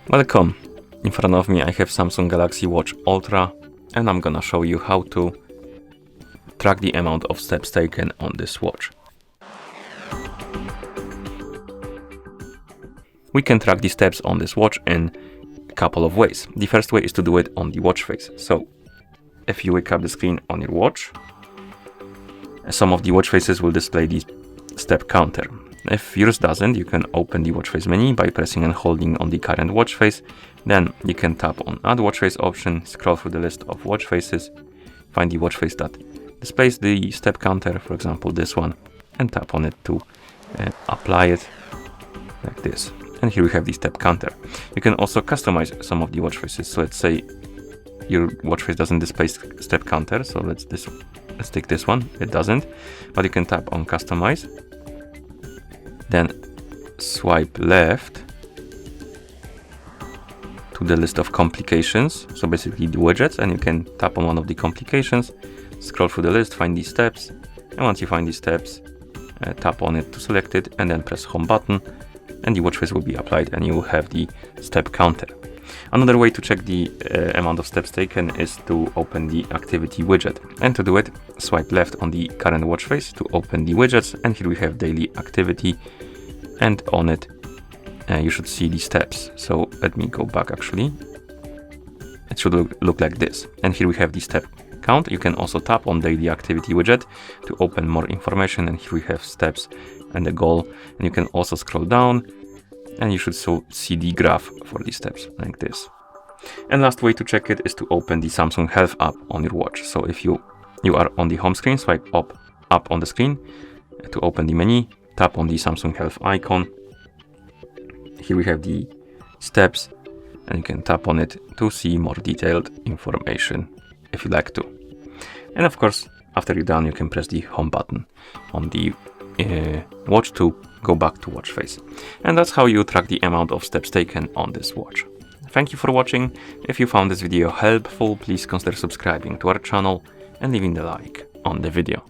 Welcome. In front of me I have Samsung Galaxy Watch Ultra, and I'm gonna show you how to track the amount of steps taken on this watch. We can track the steps on this watch in a couple of ways. The first way is to do it on the watch face. So if you wake up the screen on your watch, some of the watch faces will display the step counter. If yours doesn't, you can open the watch face menu by pressing and holding on the current watch face. Then you can tap on Add Watch Face option, scroll through the list of watch faces, find the watch face that displays the step counter, for example this one, and tap on it to apply it like this. And here we have the step counter. You can also customize some of the watch faces. So let's say your watch face doesn't display step counter, so let's take this one, it doesn't, but you can tap on Customize, then swipe left to the list of complications, so basically the widgets, and you can tap on one of the complications, scroll through the list, find these steps, and once you find these steps, tap on it to select it, and then press home button, and the watch face will be applied, and you will have the step counter. Another way to check the amount of steps taken is to open the activity widget. And to do it, swipe left on the current watch face to open the widgets. And here we have daily activity. And on it, you should see the steps. So let me go back actually. It should look like this. And here we have the step count. You can also tap on daily activity widget to open more information. And here we have steps and the goal. And you can also scroll down, and you should see the graph for these steps like this. And last way to check it is to open the Samsung Health app on your watch. So if you are on the home screen, swipe up on the screen to open the menu, tap on the Samsung Health icon. Here we have the steps, and you can tap on it to see more detailed information if you like to. And of course, after you're done, you can press the home button on the watch to go back to watch face. And that's how you track the amount of steps taken on this watch. Thank you for watching. If you found this video helpful, please consider subscribing to our channel and leaving a like on the video.